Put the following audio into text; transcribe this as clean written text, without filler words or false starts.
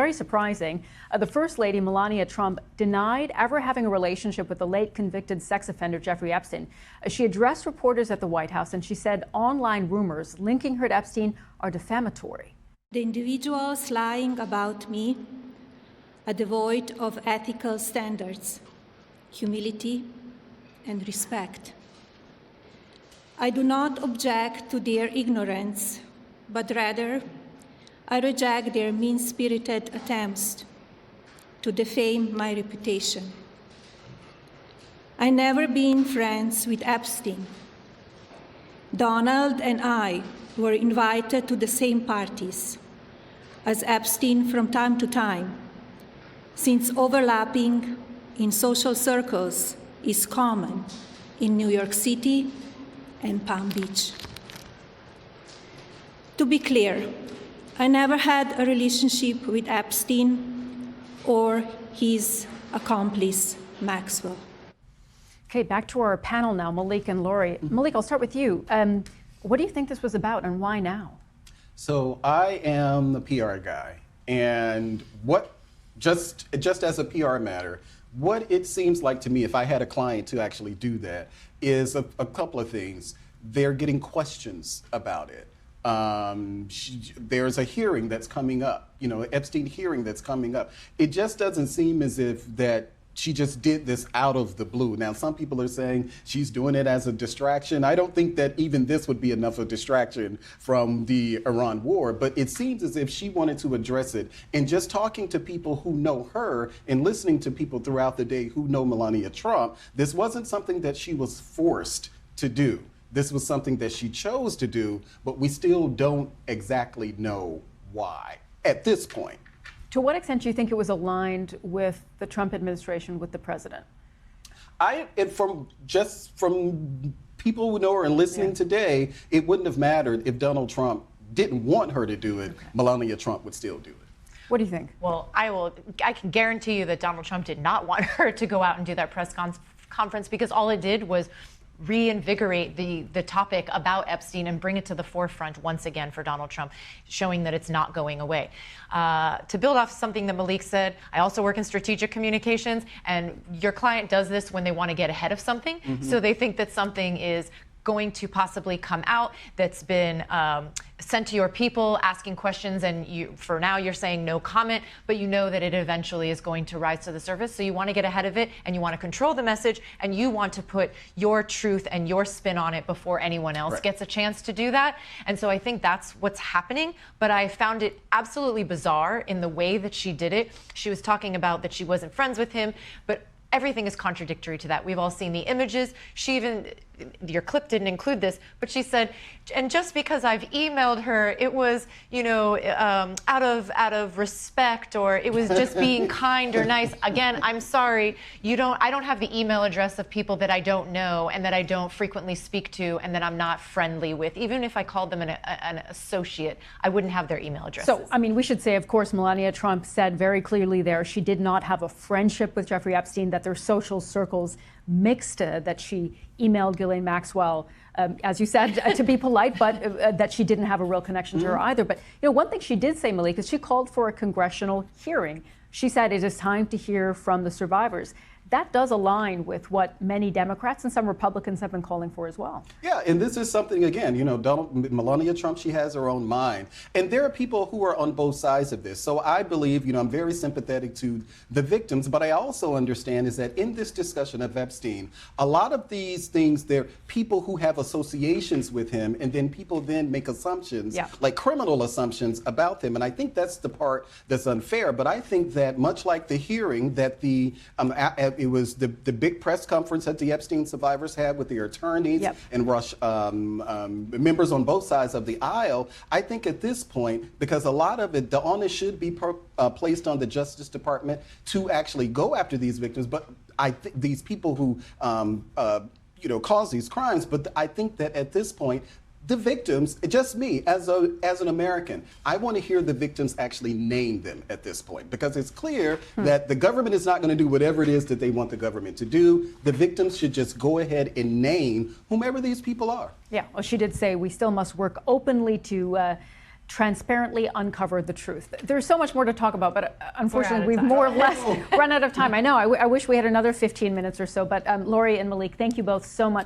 Very surprising. The First Lady, Melania Trump, denied ever having a relationship with the late convicted sex offender Jeffrey Epstein. She addressed reporters at the White House and she said online rumors linking her to Epstein are defamatory. The individuals lying about me are devoid of ethical standards, humility, and respect. I do not object to their ignorance, but rather I reject their mean-spirited attempts to defame my reputation. I never been friends with Epstein. Donald and I were invited to the same parties as Epstein from time to time, since overlapping in social circles is common in New York City and Palm Beach. To be clear, I never had a relationship with Epstein or his accomplice, Maxwell. Okay, back to our panel now, Malik and Laurie. Malik, I'll start with you. What do you think this was about and why now? So I am the PR guy, and just as a PR matter, what it seems like to me, if I had a client to actually do that, is a couple of things. They're getting questions about it. There's a hearing that's coming up, Epstein hearing that's coming up. It just doesn't seem as if that she just did this out of the blue. Now, some people are saying she's doing it as a distraction. I don't think that even this would be enough of a distraction from the Iran war, but it seems as if she wanted to address it. And just talking to people who know her and listening to people throughout the day who know Melania Trump, this wasn't something that she was forced to do. This was something that she chose to do, but we still don't exactly know why at this point. To what extent do you think it was aligned with the Trump administration, with the president? From people who know her and listening today, it wouldn't have mattered if Donald Trump didn't want her to do it. Okay. Melania Trump would still do it. What do you think? Well, I can guarantee you that Donald Trump did not want her to go out and do that press conference, because all it did was reinvigorate the topic about Epstein and bring it to the forefront once again for Donald Trump, showing that it's not going away. To build off something that Malik said, I also work in strategic communications, and your client does this when they want to get ahead of something. Mm-hmm. So they think that something is going to possibly come out that's been sent to your people asking questions, and for now you're saying no comment, but you know that it eventually is going to rise to the surface. So you want to get ahead of it, and you want to control the message, and you want to put your truth and your spin on it before anyone else gets a chance to do that. And so I think that's what's happening. But I found it absolutely bizarre in the way that she did it. She was talking about that she wasn't friends with him, but everything is contradictory to that. We've all seen the images. She even, your clip didn't include this, but she said, and just because I've emailed her, it was, out of respect, or it was just being kind or nice. Again, I'm sorry, I don't have the email address of people that I don't know and that I don't frequently speak to and that I'm not friendly with. Even if I called them an associate, I wouldn't have their email addresses. So, we should say, of course, Melania Trump said very clearly there she did not have a friendship with Jeffrey Epstein, that their social circles mixed, that she emailed Ghislaine Maxwell, as you said, to be polite, but that she didn't have a real connection to her either. But one thing she did say, Malik, is she called for a congressional hearing. She said it is time to hear from the survivors. That does align with what many Democrats and some Republicans have been calling for as well. Yeah, and this is something, again, Melania Trump, she has her own mind. And there are people who are on both sides of this. So I believe, I'm very sympathetic to the victims, but I also understand is that in this discussion of Epstein, a lot of these things, there are people who have associations with him, and then people then make assumptions, like criminal assumptions about them. And I think that's the part that's unfair. But I think that much like the hearing that it was the big press conference that the Epstein survivors had with their attorneys and members on both sides of the aisle. I think at this point, because a lot of it, the onus should be placed on the Justice Department to actually go after these victims, but I think these people who cause these crimes. But I think that at this point, the victims, just me as an American, I want to hear the victims actually name them at this point, because it's clear that the government is not going to do whatever it is that they want the government to do. The victims should just go ahead and name whomever these people are. Yeah, well, she did say we still must work openly to transparently uncover the truth. There's so much more to talk about, but unfortunately, We're out we've of time. more or less run out of time. I know. I wish we had another 15 minutes or so, but Laurie and Malik, thank you both so much.